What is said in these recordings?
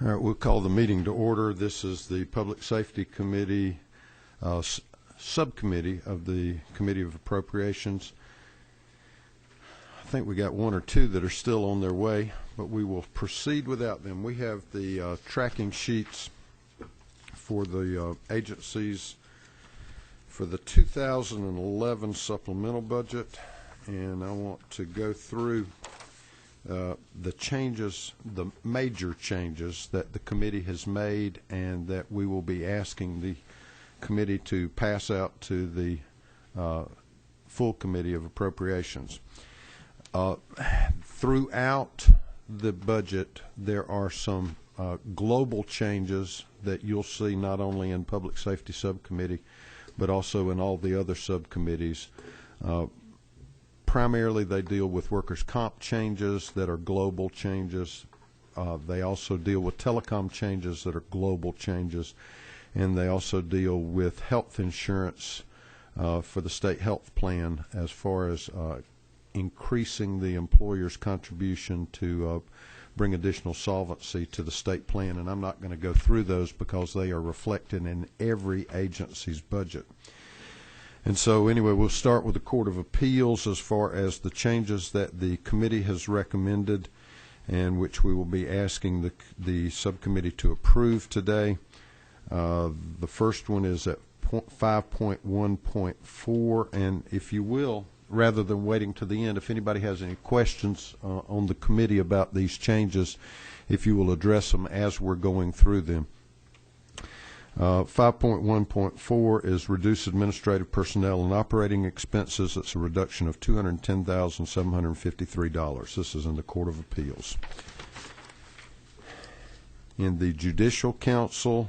All right, we'll call the meeting to order. This is the Public Safety Committee subcommittee of the Committee of Appropriations. I think we got one or two that are still on their way, but we will proceed without them. We have the tracking sheets for the agencies for the 2011 supplemental budget, and I want to go through the changes, the major changes that the committee has made and that we will be asking the committee to pass out to the full Committee of Appropriations. Throughout the budget, there are some global changes that you'll see not only in Public Safety Subcommittee, but also in all the other subcommittees. Primarily, they deal with workers' comp changes that are global changes. They also deal with telecom changes that are global changes. And they also deal with health insurance for the state health plan as far as increasing the employer's contribution to bring additional solvency to the state plan. And I'm not going to go through those because they are reflected in every agency's budget. And so anyway, we'll start with the Court of Appeals as far as the changes that the committee has recommended and which we will be asking the subcommittee to approve today. The first one is at 5.1.4, and if you will, rather than waiting to the end, if anybody has any questions on the committee about these changes, if you will address them as we're going through them. 5.1.4 is reduce administrative personnel and operating expenses. It's a reduction of $210,753. This is in the Court of Appeals. In the Judicial Council,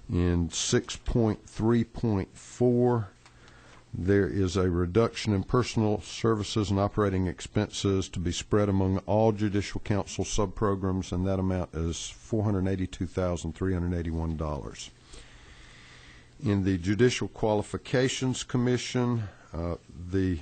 in 6.3.4, there is a reduction in personal services and operating expenses to be spread among all Judicial Council subprograms, and that amount is $482,381. In the Judicial Qualifications Commission, the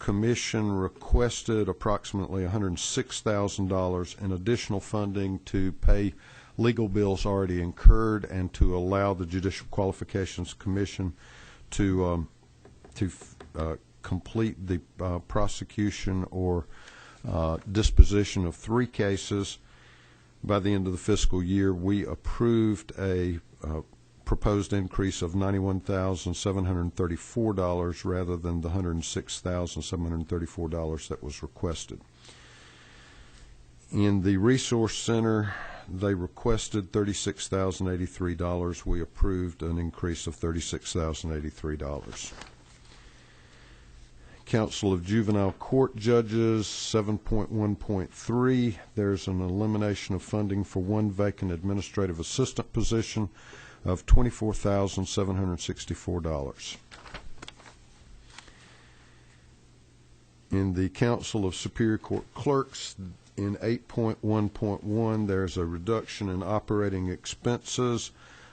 commission requested approximately $106,000 in additional funding to pay legal bills already incurred and to allow the Judicial Qualifications Commission to complete the prosecution or disposition of 3 cases by the end of the fiscal year. We approved a proposed increase of $91,734 rather than the $106,734 that was requested. In the Resource Center, they requested $36,083. We approved an increase of $36,083. Council of Juvenile Court Judges, 7.1.3, there's an elimination of funding for 1 vacant administrative assistant position of $24,764. In the Council of Superior Court Clerks, in 8.1.1, there's a reduction in operating expenses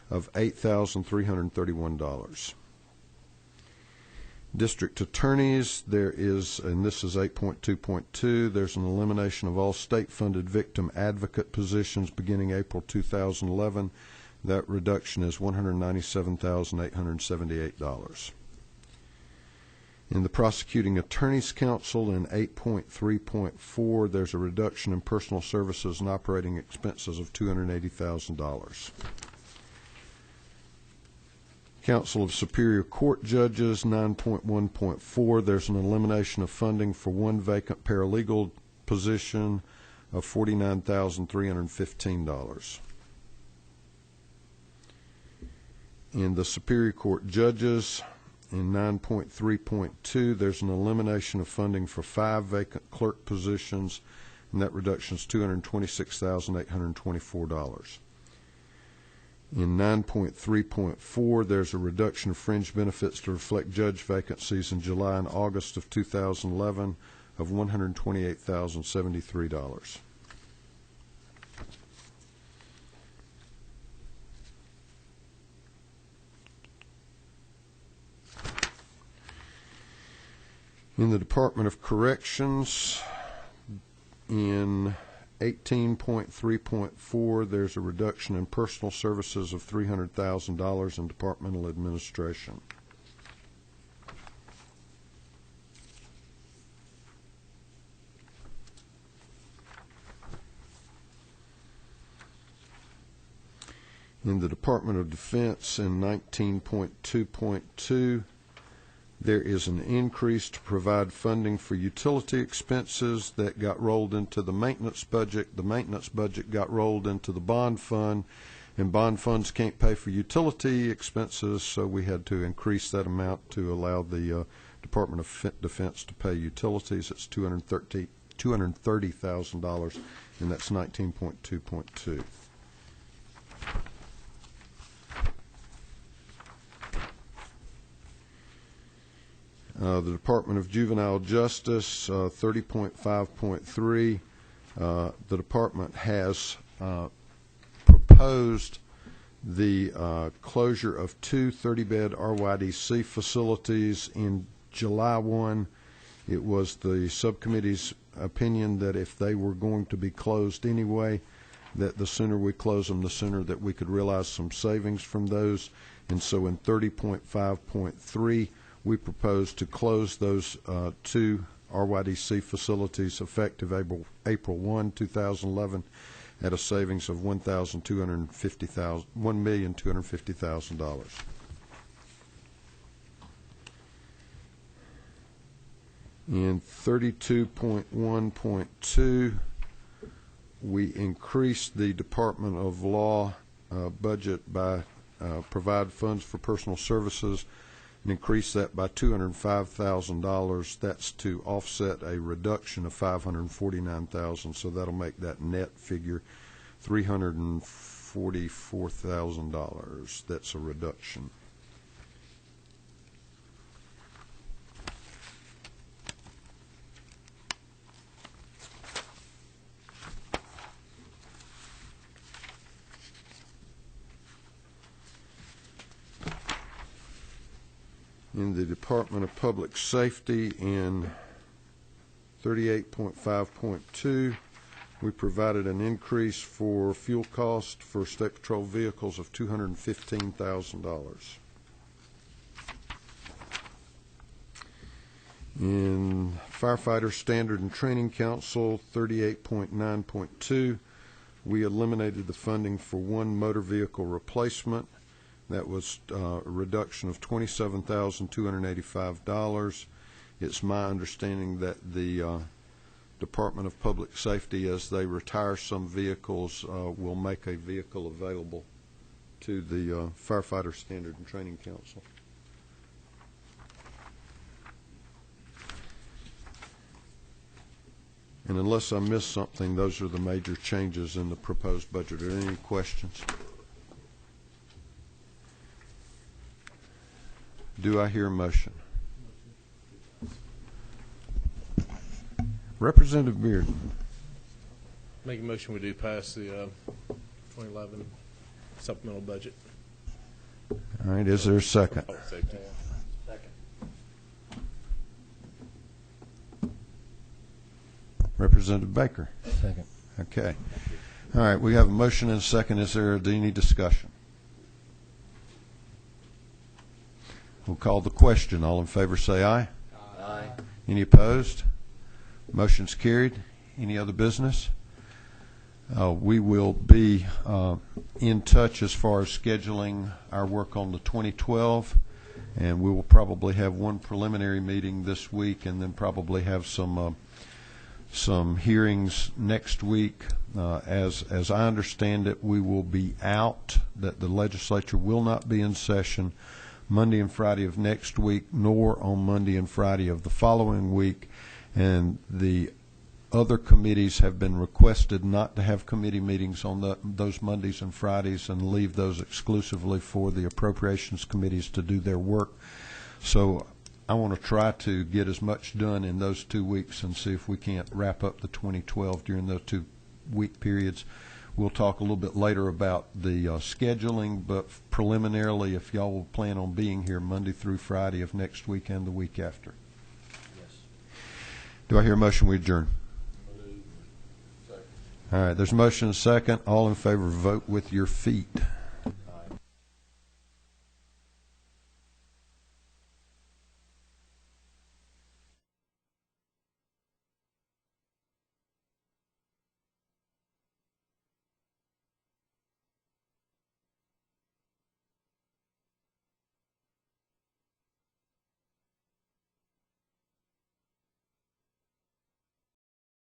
of $8,331. District Attorneys, there is, and this is 8.2.2, there's an elimination of all state-funded victim advocate positions beginning April 2011. That reduction is $197,878. In the Prosecuting Attorneys Council in 8.3.4, there's a reduction in personal services and operating expenses of $280,000. Council of Superior Court Judges, 9.1.4, there's an elimination of funding for 1 vacant paralegal position of $49,315. In the Superior Court Judges, in 9.3.2, there's an elimination of funding for 5 vacant clerk positions, and that reduction is $226,824. In 9.3.4, there's a reduction of fringe benefits to reflect judge vacancies in July and August of 2011 of $128,073. In the Department of Corrections, in 18.3.4, there's a reduction in personal services of $300,000 in departmental administration. In the Department of Defense in 19.2.2, there is an increase to provide funding for utility expenses that got rolled into the maintenance budget. The maintenance budget got rolled into the bond fund, and bond funds can't pay for utility expenses, so we had to increase that amount to allow the Department of Defense to pay utilities. It's $230,000, and that's 19.2.2. The Department of Juvenile Justice, 30.5.3, the department has proposed the closure of two 30-bed RYDC facilities in July 1. It was the subcommittee's opinion that if they were going to be closed anyway, that the sooner we close them, the sooner that we could realize some savings from those. And so in 30.5.3, we propose to close those two RYDC facilities effective April 1, 2011, at a savings of $1,250,000. In 32.1.2, we increased the Department of Law budget by provide funds for personal services, and increase that by $205,000. That's to offset a reduction of $549,000, so that'll make that net figure $344,000. That's a reduction. In the Department of Public Safety in 38.5.2, we provided an increase for fuel cost for State Patrol vehicles of $215,000. In Firefighter Standard and Training Council 38.9.2, we eliminated the funding for one motor vehicle replacement. That was a reduction of $27,285. It's my understanding that the Department of Public Safety, as they retire some vehicles, will make a vehicle available to the Firefighter Standard and Training Council. And unless I missed something, those are the major changes in the proposed budget. Are there any questions? Do I hear a motion? Representative Beard. Make a motion we do pass the 2011 supplemental budget. All right, is there a second? Safety. Second. Representative Baker. Second. Okay. All right, we have a motion and a second. Is there any discussion? We'll call the question. All in favor say aye. Aye. Any opposed? Motion's carried. Any other business? We will be in touch as far as scheduling our work on the 2012, and we will probably have one preliminary meeting this week, and then probably have some hearings next week. As I understand it, we will be out, that the legislature will not be in session Monday and Friday of next week, nor on Monday and Friday of the following week. And the other committees have been requested not to have committee meetings on those Mondays and Fridays, and leave those exclusively for the appropriations committees to do their work. So I want to try to get as much done in those 2 weeks and see if we can't wrap up the 2012 during those 2 week periods. We'll talk a little bit later about the scheduling, but preliminarily, if y'all will plan on being here Monday through Friday of next week and the week after. Yes. Do I hear a motion we adjourn? All right, there's a motion and a second. All in favor, vote with your feet.